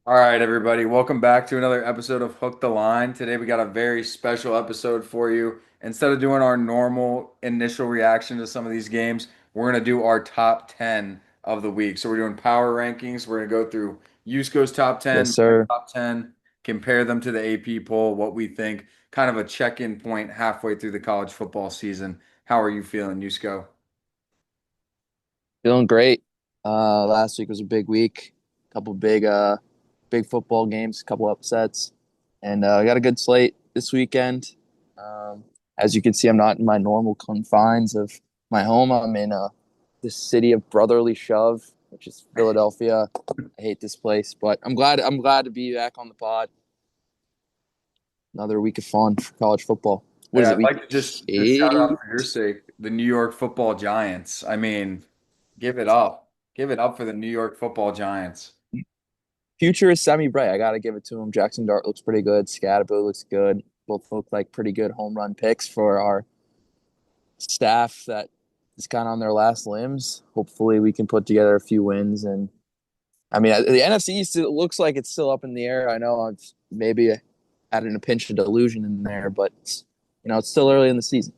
All right, everybody, welcome back to another episode of Hook the Line. Today we got a very special episode for you. Instead of doing our normal initial reaction to some of these games, we're going to do our top 10 of the week. So we're doing power rankings. We're going to go through Yusko's top Yes, 10, my sir. top 10, compare them to the AP poll, what we think, kind of a check-in point halfway through the college football season. How are you feeling, Yusko? Feeling great. Last week was a big week. Couple big football games, couple upsets, and I got a good slate this weekend. Um, as you can see, I'm not in my normal confines of my home. I'm in the city of brotherly shove, which is Philadelphia. I hate this place, but I'm glad to be back on the pod. Another week of fun for college football. What Yeah, is I'd it? Week like to just shout out for your 8? sake, the New York Football Giants. I mean, give it up. Give it up for the New York Football Giants. Future is semi-bright. I got to give it to him. Jackson Dart looks pretty good. Scatterbo looks good. Both look like pretty good home run picks for our staff that is kind of on their last limbs. Hopefully, we can put together a few wins. And I mean, the NFC East, it looks like it's still up in the air. I know I've maybe added a pinch of delusion in there, but it's still early in the season.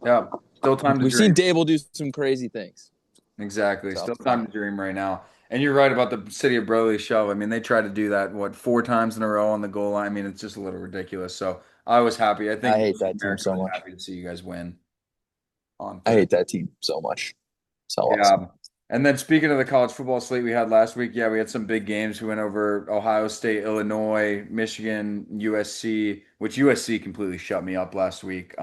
Yeah, still time to We've seen dream. Dable do some crazy things. Exactly. So Still time to dream right now. And you're right about the city of Brotherly Shove. I mean, they tried to do that, what, four times in a row on the goal line. I mean, it's just a little ridiculous. So I was happy. I I think hate most of that team America so was much. happy to see you guys win on I Thursday. hate that team so much. So awesome. Yeah. And then speaking of the college football slate we had last week, yeah, we had some big games. We went over Ohio State, Illinois, Michigan, USC, which USC completely shut me up last week.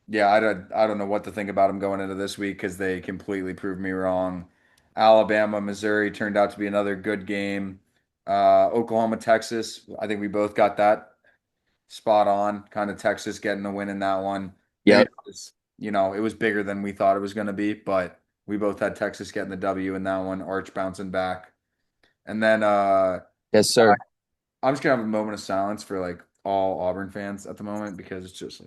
Yeah, I don't know what to think about them going into this week because they completely proved me wrong. Alabama, Missouri turned out to be another good game. Oklahoma, Texas, I think we both got that spot on. Kind of Texas getting the win in that one. Maybe Yep. it was, it was bigger than we thought it was going to be, but we both had Texas getting the W in that one, Arch bouncing back. And then Yes, sir. I'm just gonna have a moment of silence for like all Auburn fans at the moment because it's Yeah.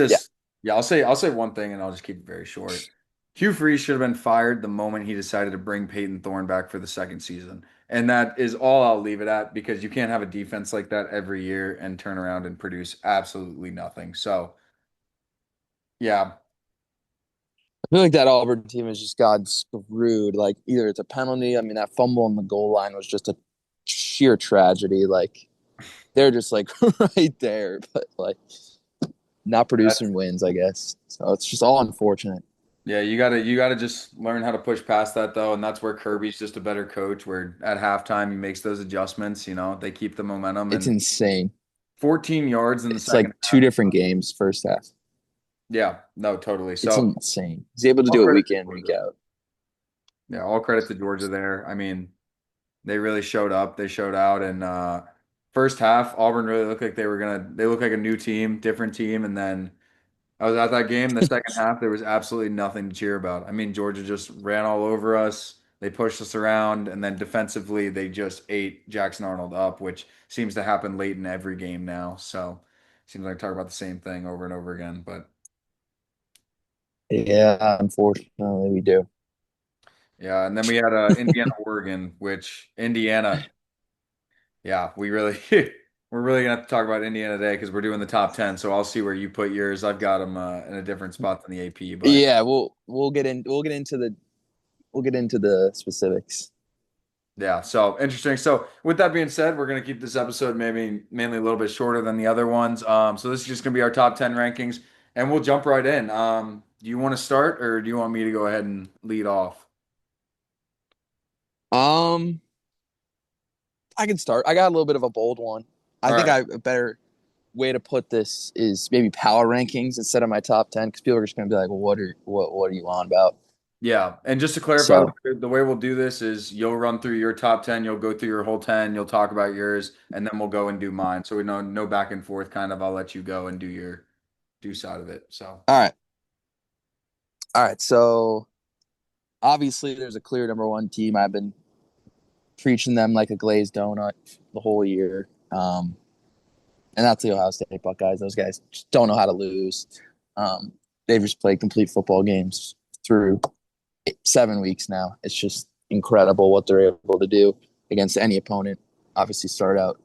just, yeah, I'll say one thing and I'll just keep it very short. Hugh Freeze should have been fired the moment he decided to bring Peyton Thorne back for the second season. And that is all I'll leave it at because you can't have a defense like that every year and turn around and produce absolutely nothing. So, yeah, I feel like that Auburn team has just gotten screwed. Like either it's a penalty. I mean, that fumble on the goal line was just a sheer tragedy. Like they're just like right there, but like not that's producing wins, I guess. So it's just all unfortunate. yeah, you gotta just learn how to push past that though, and that's where Kirby's just a better coach, where at halftime he makes those adjustments, they keep the momentum It's and insane. 14 yards in the It's like second two half. different games first half. Yeah, no, totally. It's So insane. He's able to all do it credit week to in, week Georgia. out. Yeah, all credit to Georgia there. I mean, they really showed up. They showed out, and first half, Auburn really looked like they looked like a new team, different team. And then I was at that game. The second half, there was absolutely nothing to cheer about. I mean, Georgia just ran all over us. They pushed us around, and then defensively, they just ate Jackson Arnold up, which seems to happen late in every game now. So, seems like talk about the same thing over and over again. But Yeah, unfortunately we do. yeah, and then we had Indiana, Oregon, which Indiana. Yeah, we're really gonna have to talk about Indiana today because we're doing the top 10. So I'll see where you put yours. I've got them in a different spot than the AP, but Yeah, we'll get into the specifics. yeah, so interesting. So with that being said, we're gonna keep this episode maybe mainly a little bit shorter than the other ones. So this is just gonna be our top 10 rankings, and we'll jump right in. Do you want to start or do you want me to go ahead and lead off? Um, I can start. I got a little bit of a bold one. I All think right. a better way to put this is maybe power rankings instead of my top 10 because people are just going to be like, well, what are you on about? Yeah, and just to clarify, So, the way we'll do this is you'll run through your top 10, you'll go through your whole 10, you'll talk about yours, and then we'll go and do mine. So we know no back and forth kind of. I'll let you go and do side of it. So, all right. All right. So, obviously, there's a clear number one team. I've been preaching them like a glazed donut the whole year. And that's the Ohio State Buckeyes. Those guys just don't know how to lose. They've just played complete football games through 7 weeks now. It's just incredible what they're able to do against any opponent. Obviously, started out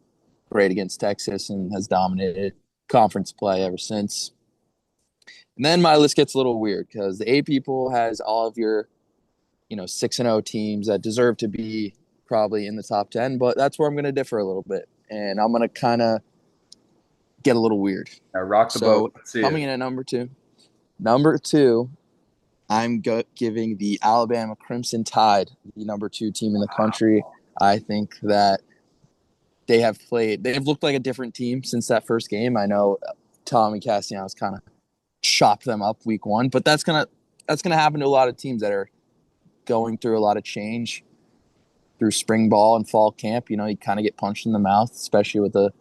great against Texas and has dominated conference play ever since. And then my list gets a little weird because the AP pool has all of your 6-0 teams that deserve to be probably in the top 10, but that's where I'm going to differ a little bit. And I'm going to kind of get a little weird. Now rock the boat. So Let's see coming it. in at number two, I'm giving the Alabama Crimson Tide, the number 2 team in the country. I think that they've looked like a different team since that first game. I know Tommy Castellanos kind of chopped them up week 1, but that's gonna happen to a lot of teams that are going through a lot of change through spring ball and fall camp. You kind of get punched in the mouth, especially with a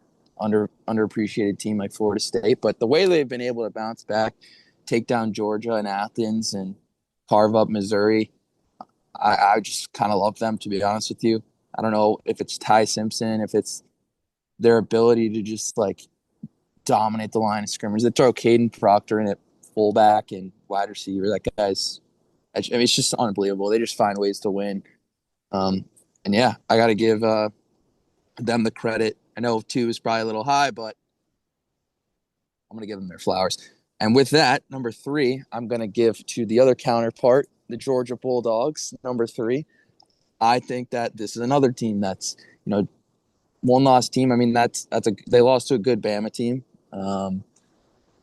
underappreciated team like Florida State. But the way they've been able to bounce back, take down Georgia and Athens, and carve up Missouri, I just kind of love them, to be honest with you. I don't know if it's Ty Simpson, if it's their ability to just like dominate the line of scrimmage. They throw Caden Proctor in at fullback and wide receiver. That guy's, I mean, it's just unbelievable. They just find ways to win. And yeah, I got to give them the credit. I know 2 is probably a little high, but I'm going to give them their flowers. And with that, number 3, I'm going to give to the other counterpart, the Georgia Bulldogs, number 3. I think that this is another team that's, one-loss team. I mean, they lost to a good Bama team.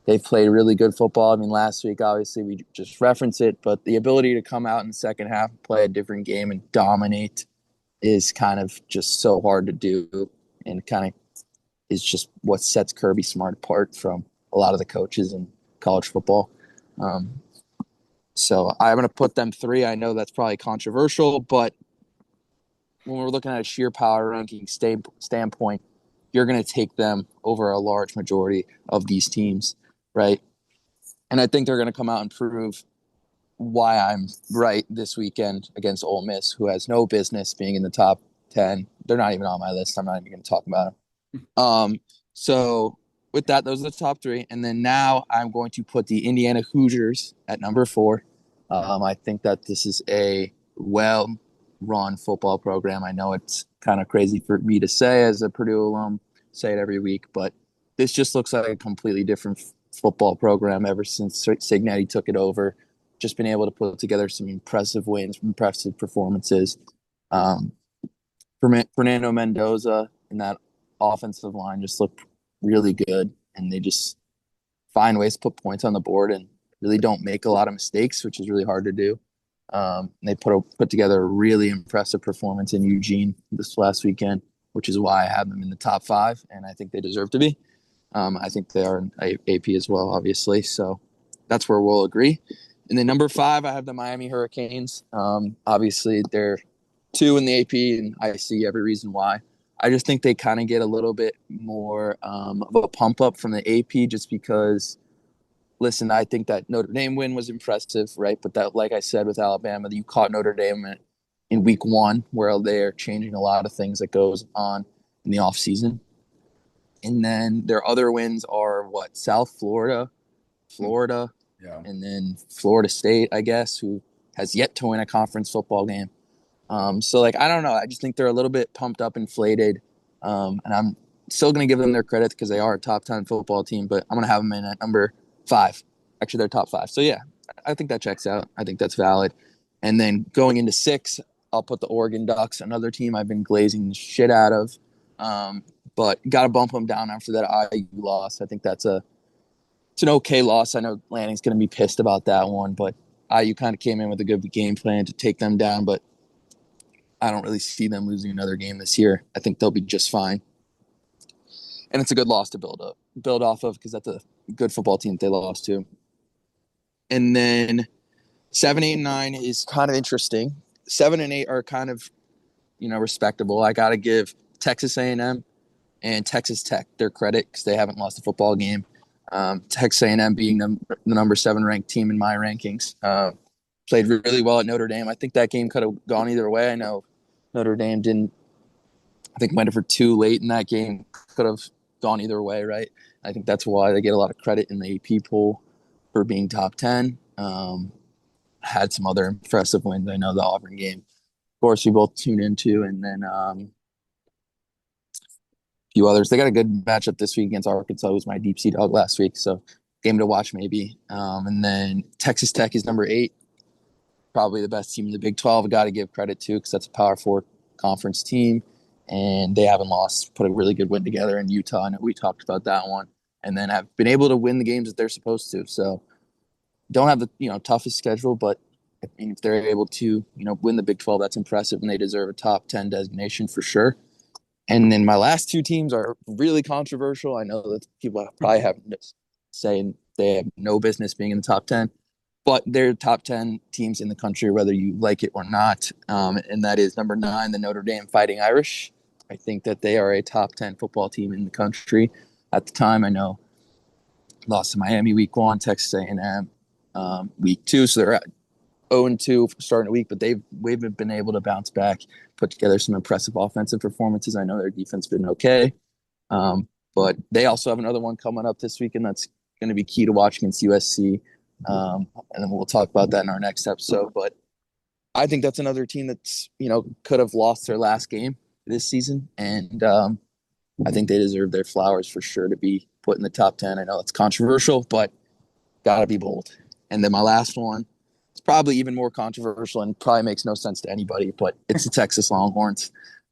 They've played really good football. I mean, last week, obviously, we just referenced it, but the ability to come out in the second half and play a different game and dominate is kind of just so hard to do, and kind of is just what sets Kirby Smart apart from a lot of the coaches in college football. So I'm going to put them 3. I know that's probably controversial, but when we're looking at a sheer power ranking standpoint, you're going to take them over a large majority of these teams, right? And I think they're going to come out and prove why I'm right this weekend against Ole Miss, who has no business being in the top 10. They're not even on my list. I'm not even going to talk about them. So with that, those are the top 3. And then now I'm going to put the Indiana Hoosiers at number 4. I think that this is a well-run football program. I know it's kind of crazy for me to say as a Purdue alum, say it every week, but this just looks like a completely different football program ever since Cignetti took it over. Just been able to put together some impressive wins, impressive performances. Fernando Mendoza and that offensive line just look really good, and they just find ways to put points on the board and really don't make a lot of mistakes, which is really hard to do. They put together a really impressive performance in Eugene this last weekend, which is why I have them in the top 5, and I think they deserve to be. I think they are in AP as well, obviously, so that's where we'll agree. And then number 5, I have the Miami Hurricanes. Obviously, they're 2 in the AP, and I see every reason why. I just think they kind of get a little bit more of a pump up from the AP just because, listen, I think that Notre Dame win was impressive, right? But that, like I said, with Alabama, you caught Notre Dame in week 1 where they're changing a lot of things that goes on in the offseason. And then their other wins are South Florida, Yeah. and then Florida State, I guess, who has yet to win a conference football game. So, I don't know. I just think they're a little bit pumped up, inflated. And I'm still going to give them their credit because they are a top 10 football team, but I'm going to have them in at number 5. Actually, they're top 5. So, yeah, I think that checks out. I think that's valid. And then going into 6, I'll put the Oregon Ducks, another team I've been glazing the shit out of. But got to bump them down after that IU loss. I think it's an okay loss. I know Lanning's going to be pissed about that one, but IU kind of came in with a good game plan to take them down, but I don't really see them losing another game this year. I think they'll be just fine. And it's a good loss to build off of because that's a good football team that they lost to. And then 7, 8, and 9 is kind of interesting. 7 and 8 are kind of, respectable. I got to give Texas A&M and Texas Tech their credit because they haven't lost a football game. Texas A&M being the number 7 ranked team in my rankings. Played really well at Notre Dame. I think that game could have gone either way. I know Notre Dame went for 2 late in that game. Could have gone either way, right? I think that's why they get a lot of credit in the AP poll for being top 10. Had some other impressive wins. I know the Auburn game course, we both tune into, and then a few others. They got a good matchup this week against Arkansas, who was my deep sea dog last week. So game to watch maybe. And then Texas Tech is number 8, probably the best team in the Big 12. I got to give credit to because that's a Power Four conference team, and they haven't lost. Put a really good win together in Utah. I know we talked about that one, and then have been able to win the games that they're supposed to. So don't have the toughest schedule, but I mean, if they're able to win the Big 12, that's impressive, and they deserve a top 10 designation for sure. And then my last two teams are really controversial. I know that people probably have saying they have no business being in the top 10, but they're top 10 teams in the country, whether you like it or not. And that is number 9, the Notre Dame Fighting Irish. I think that they are a top 10 football team in the country. At the time, I know lost to Miami week 1, Texas A&M week 2, so they're at 0-2 starting a week, but we've been able to bounce back, put together some impressive offensive performances. I know their defense has been okay, but they also have another one coming up this weekend that's going to be key to watch against USC, and then we'll talk about that in our next episode. But I think that's another team that's could have lost their last game this season, and I think they deserve their flowers for sure to be put in the top 10. I know it's controversial, but gotta be bold. And then my last one, it's probably even more controversial and probably makes no sense to anybody, but it's the Texas Longhorns.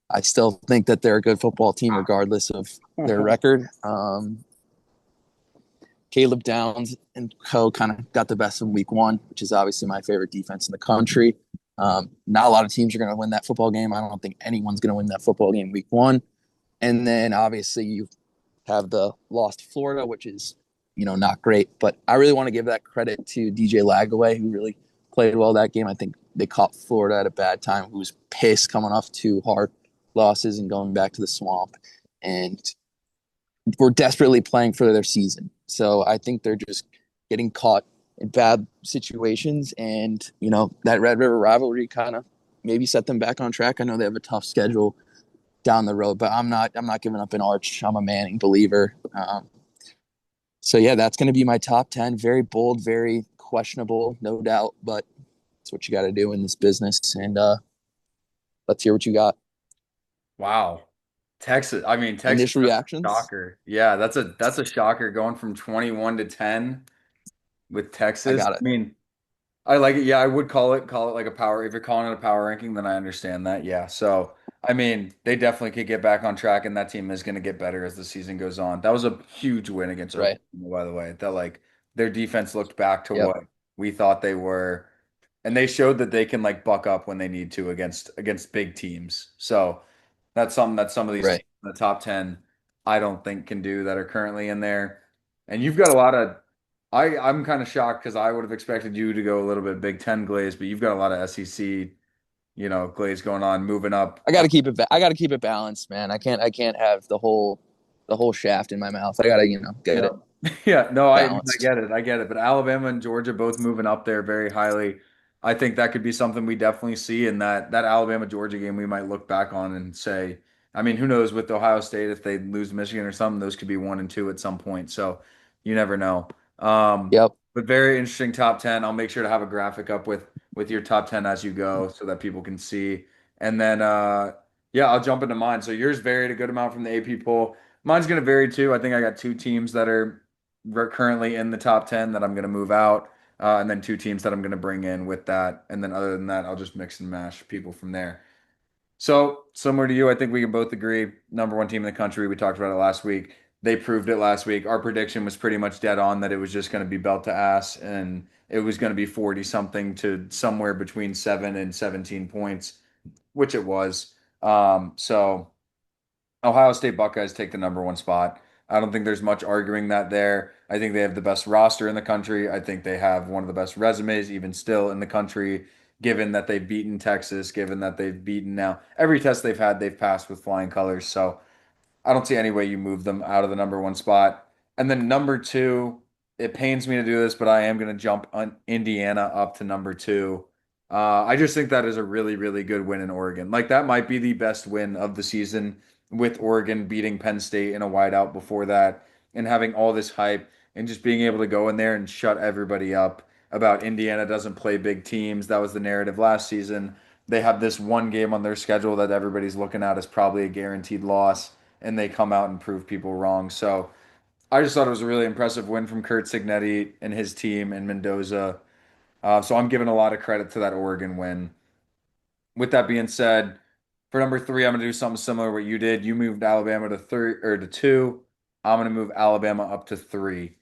I still think that they're a good football team regardless of their record. Caleb Downs and co kind of got the best in week 1, which is obviously my favorite defense in the country. Not a lot of teams are going to win that football game. I don't think anyone's going to win that football game week 1. And then obviously you have the loss to Florida, which is not great. But I really want to give that credit to DJ Lagaway, who really played well that game. I think they caught Florida at a bad time, who was pissed coming off 2 hard losses and going back to the swamp. And we're desperately playing for their season. So I think they're just getting caught in bad situations. And, that Red River rivalry kind of maybe set them back on track. I know they have a tough schedule down the road, but I'm not giving up an arch. I'm a Manning believer. So yeah, that's going to be my top 10. Very bold, very questionable, no doubt, but it's what you got to do in this business. And let's hear what you got. Wow. Texas. I mean, Texas, Initial that's a reactions. shocker. Yeah, that's a shocker going from 21 to 10 with I Texas. got I it. mean, I like it. Yeah, I would call it like a power. If you're calling it a power ranking, then I understand that. Yeah. So, I mean, they definitely could get back on track, and that team is going to get better as the season goes on. That was a huge win against Right. Oklahoma, by the way. That like their defense looked back to Yep. what we thought they were, and they showed that they can like buck up when they need to against big teams. So that's something that some of these Right. teams in the top 10 I don't think can do that are currently in there. And you've got a lot of I'm kind of shocked because I would have expected you to go a little bit Big Ten glaze, but you've got a lot of SEC, glaze going on, moving up. I got to keep it. I got to keep it balanced, man. I can't have the whole shaft in my mouth. I got to get Yeah. it Yeah, no, I balanced. get it. I get it. But Alabama and Georgia both moving up there very highly. I think that could be something we definitely see in that Alabama Georgia game we might look back on and say, I mean, who knows with Ohio State if they lose Michigan or something, those could be 1 and 2 at some point. So you never know. Yep. But very interesting top 10. I'll make sure to have a graphic up with your top 10 as you go so that people can see. And then yeah, I'll jump into mine. So yours varied a good amount from the AP poll. Mine's going to vary too. I think I got 2 teams that are currently in the top 10 that I'm going to move out, and then 2 teams that I'm going to bring in with that. And then other than that, I'll just mix and mash people from there. So, similar to you, I think we can both agree number 1 team in the country. We talked about it last week. They proved it last week. Our prediction was pretty much dead on that it was just going to be belt to ass and it was going to be 40 something to somewhere between 7 and 17 points, which it was. So Ohio State Buckeyes take the number 1 spot. I don't think there's much arguing that there. I think they have the best roster in the country. I think they have one of the best resumes, even still in the country, given that they've beaten Texas, given that they've beaten now every test they've had, they've passed with flying colors. So I don't see any way you move them out of the number 1 spot. And then number 2, it pains me to do this, but I am going to jump on Indiana up to number 2. I just think that is a really, really good win in Oregon. Like that might be the best win of the season with Oregon beating Penn State in a whiteout before that and having all this hype and just being able to go in there and shut everybody up about Indiana doesn't play big teams. That was the narrative last season. they have this one game on their schedule that everybody's looking at as probably a guaranteed loss, and they come out and prove people wrong. So I just thought it was a really impressive win from Kurt Signetti and his team in Mendoza. So I'm giving a lot of credit to that Oregon win. With that being said, for number three, I'm going to do something similar to what you did. You moved Alabama to three or to two. I'm going to move Alabama up to three.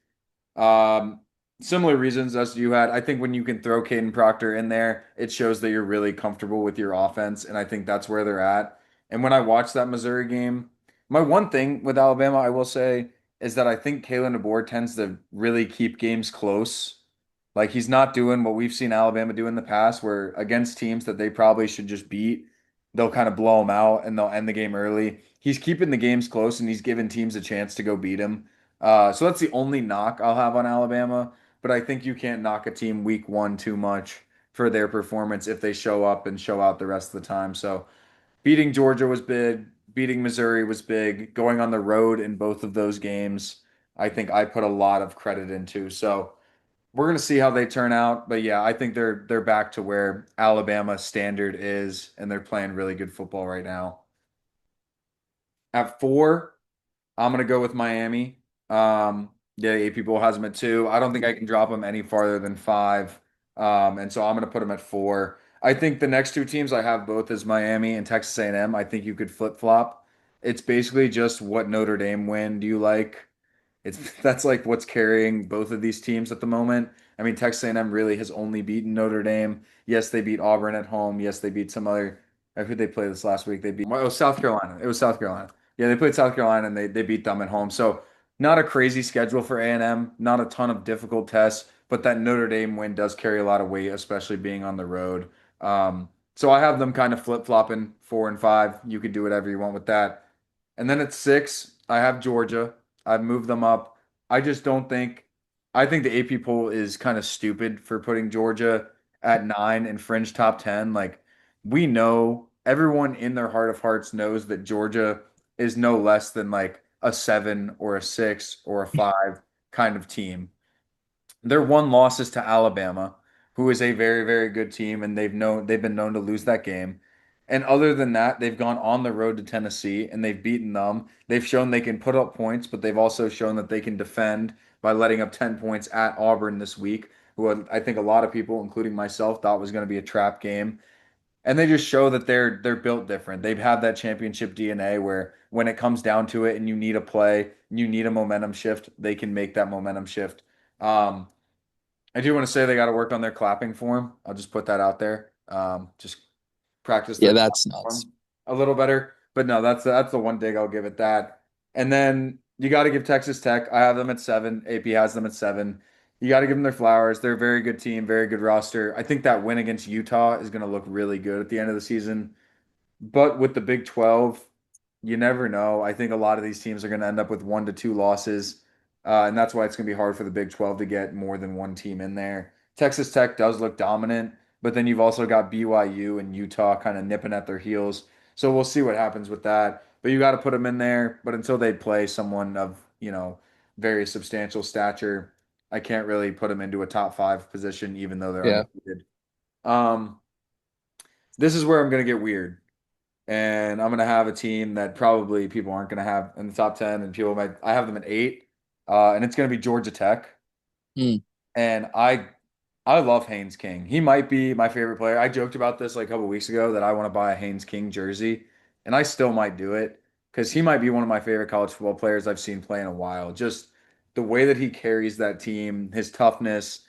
Um, Similar reasons as you had. I think when you can throw Caden Proctor in there, it shows that you're really comfortable with your offense, and I think that's where they're at. And when I watched that Missouri game, my one thing with Alabama, I will say, is that I think Kalen DeBoer tends to really keep games close. Like he's not doing what we've seen Alabama do in the past, where against teams that they probably should just beat, they'll kind of blow them out and they'll end the game early. He's keeping the games close and he's giving teams a chance to go beat him. So that's the only knock I'll have on Alabama. But I think you can't knock a team week one too much for their performance if they show up and show out the rest of the time. So beating Georgia was big, beating Missouri was big, going on the road in both of those games, I think I put a lot of credit into. So we're gonna see how they turn out. But yeah, I think they're back to where Alabama standard is, and they're playing really good football right now. At four, I'm gonna go with Miami. Yeah, AP Bowl has them at two. I don't think I can drop them any farther than five. And so I'm gonna put them at four. I think the next two teams I have both as Miami and Texas A&M. I think you could flip flop. It's basically just what Notre Dame win do you like? It's that's like what's carrying both of these teams at the moment. I mean, Texas A&M really has only beaten Notre Dame. Yes, they beat Auburn at home. Yes, they beat some other. Who they play this last week? They beat. Oh, South Carolina. It was South Carolina. Yeah, they played South Carolina and they beat them at home. So not a crazy schedule for A&M. Not a ton of difficult tests, but that Notre Dame win does carry a lot of weight, especially being on the road. So I have them kind of flip flopping four and five. You could do whatever you want with that. And then at six, I have Georgia. I've moved them up. I just don't think, I think the AP poll is kind of stupid for putting Georgia at nine and fringe top 10. Like, we know, everyone in their heart of hearts knows that Georgia is no less than like a seven or a six or a five kind of team. Their one loss is to Alabama, who is a very, very good team, and they've been known to lose that game. And other than that, they've gone on the road to Tennessee and they've beaten them. They've shown they can put up points, but they've also shown that they can defend by letting up 10 points at Auburn this week, who I think a lot of people, including myself, thought was going to be a trap game. And they just show that they're built different. They've had that championship DNA where when it comes down to it and you need a play, you need a momentum shift, they can make that momentum shift. Um, I do want to say they got to work on their clapping form. I'll just put that out there. Just practice Yeah, their that's clapping nuts. form a little better. But no, that's the one dig I'll give it that. And then you got to give Texas Tech. I have them at seven. AP has them at seven. You got to give them their flowers. They're a very good team, very good roster. I think that win against Utah is going to look really good at the end of the season. But with the Big 12, you never know. I think a lot of these teams are going to end up with one to two losses. And that's why it's going to be hard for the Big 12 to get more than one team in there. Texas Tech does look dominant, but then you've also got BYU and Utah kind of nipping at their heels. So we'll see what happens with that. But you got to put them in there. But until they play someone of, very substantial stature, I can't really put them into a top five position, even though they're Yeah. undefeated. Um, this is where I'm going to get weird and I'm gonna have a team that probably people aren't gonna have in the top 10, and people might. I have them at eight, and it's gonna be Georgia Tech. Mm. And I love Haynes King. He might be my favorite player. I joked about this like a couple weeks ago that I want to buy a Haynes King jersey, and I still might do it because he might be one of my favorite college football players I've seen play in a while. Just the way that he carries that team, his toughness,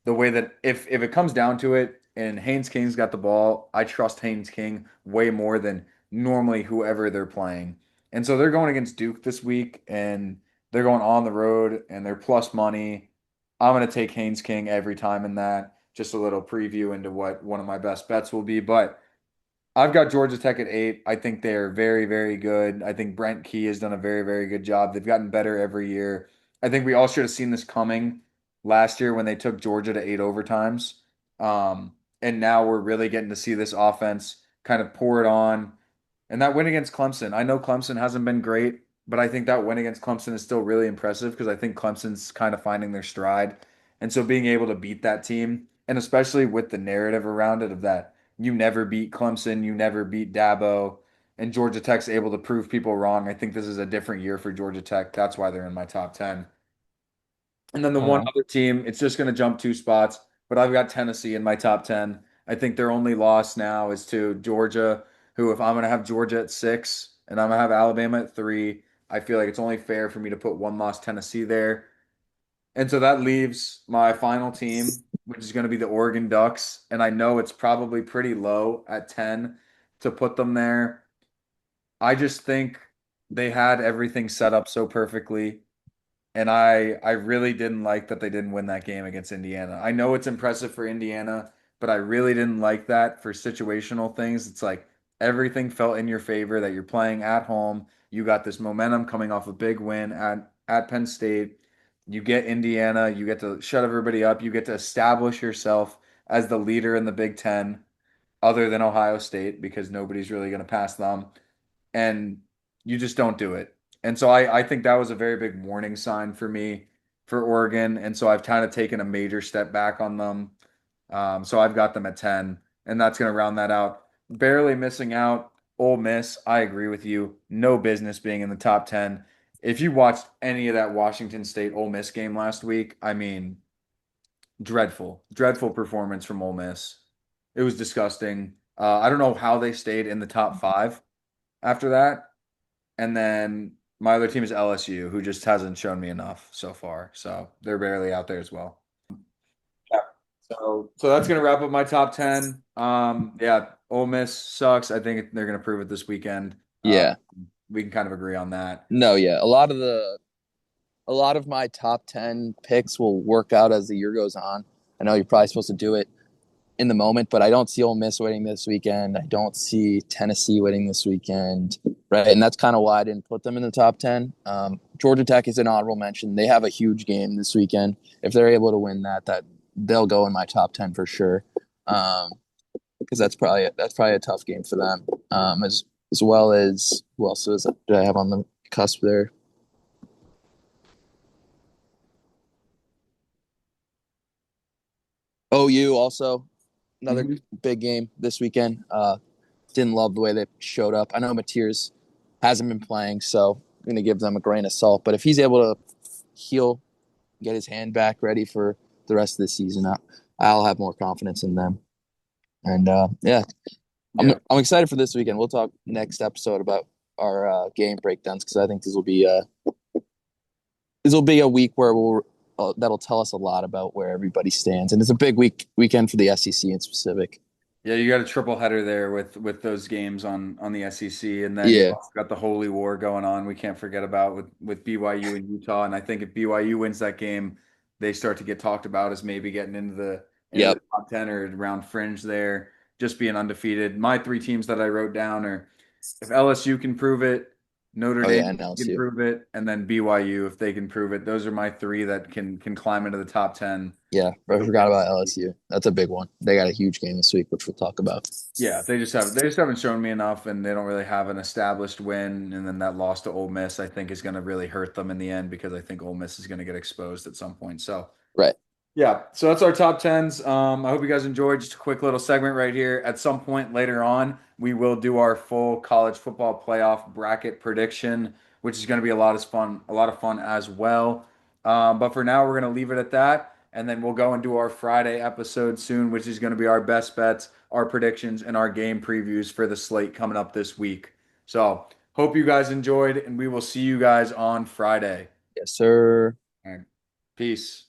the way that if it comes down to it and Haynes King's got the ball, I trust Haynes King way more than normally whoever they're playing. And so they're going against Duke this week and they're going on the road and they're plus money. I'm going to take Haynes King every time in that. Just a little preview into what one of my best bets will be. But I've got Georgia Tech at eight. I think they're very, very good. I think Brent Key has done a very, very good job. They've gotten better every year. I think we all should have seen this coming last year when they took Georgia to eight overtimes. And now we're really getting to see this offense kind of pour it on. And that win against Clemson, I know Clemson hasn't been great, but I think that win against Clemson is still really impressive because I think Clemson's kind of finding their stride. And so being able to beat that team, and especially with the narrative around it of that You never beat Clemson, you never beat Dabo, and Georgia Tech's able to prove people wrong. I think this is a different year for Georgia Tech. That's why they're in my top 10. And then the one Uh, other team, it's just going to jump two spots, but I've got Tennessee in my top 10. I think their only loss now is to Georgia, who, if I'm going to have Georgia at 6 and I'm going to have Alabama at 3, I feel like it's only fair for me to put one loss Tennessee there. And so that leaves my final team, which is going to be the Oregon Ducks. And I know it's probably pretty low at 10 to put them there. I just think they had everything set up so perfectly. And I really didn't like that they didn't win that game against Indiana. I know it's impressive for Indiana, but I really didn't like that for situational things. It's like everything felt in your favor that you're playing at home. You got this momentum coming off a big win at Penn State. You get Indiana, you get to shut everybody up, you get to establish yourself as the leader in the Big Ten, other than Ohio State, because nobody's really going to pass them, and you just don't do it. And so I think that was a very big warning sign for me for Oregon. And so I've kind of taken a major step back on them. So I've got them at 10, and that's going to round that out. Barely missing out. Ole Miss, I agree with you. No business being in the top 10. If you watched any of that Washington State Ole Miss game last week, I mean, dreadful, dreadful performance from Ole Miss. It was disgusting. I don't know how they stayed in the top five after that. And then my other team is LSU, who just hasn't shown me enough so far. So they're barely out there as well. Yeah. So that's gonna wrap up my top 10. Yeah, Ole Miss sucks. I think they're gonna prove it this weekend. Uh, yeah. we can kind of agree on that. No, yeah. A lot of my top 10 picks will work out as the year goes on. I know you're probably supposed to do it in the moment, but I don't see Ole Miss winning this weekend. I don't see Tennessee winning this weekend, right? And that's kind of why I didn't put them in the top 10. Georgia Tech is an honorable mention. They have a huge game this weekend. If they're able to win that they'll go in my top 10 for sure. Because that's probably a tough game for them. As well as who else did I have on the cusp there? OU also another Mhm. big game this weekend. Didn't love the way they showed up. I know Mateers hasn't been playing, so I'm going to give them a grain of salt. But if he's able to heal, get his hand back ready for the rest of the season, I'll have more confidence in them. And yeah, Yeah. I'm excited for this weekend. We'll talk next episode about our game breakdowns because I think this will be a week where that'll tell us a lot about where everybody stands, and it's a big weekend for the SEC in specific. Yeah, you got a triple header there with those games on the SEC, and then you Yeah. also got the Holy War going on. We can't forget about with BYU and Utah. And I think if BYU wins that game, they start to get talked about as maybe getting into the Yep. top 10 or around fringe there, just being undefeated. My three teams that I wrote down are if LSU can prove it, Notre Oh Dame yeah, and can LSU. prove it, and then BYU if they can prove it. Those are my three that can climb into the top 10. Yeah, I forgot about LSU. That's a big one. They got a huge game this week, which we'll talk about. Yeah, they just haven't shown me enough, and they don't really have an established win. And then that loss to Ole Miss, I think, is going to really hurt them in the end because I think Ole Miss is going to get exposed at some point. So Right. yeah, so that's our top tens. I hope you guys enjoyed just a quick little segment right here. At some point later on, we will do our full college football playoff bracket prediction, which is going to be a lot of fun as well. But for now, we're going to leave it at that, and then we'll go and do our Friday episode soon, which is going to be our best bets, our predictions, and our game previews for the slate coming up this week. So hope you guys enjoyed, and we will see you guys on Friday. Yes, sir. All right. Peace.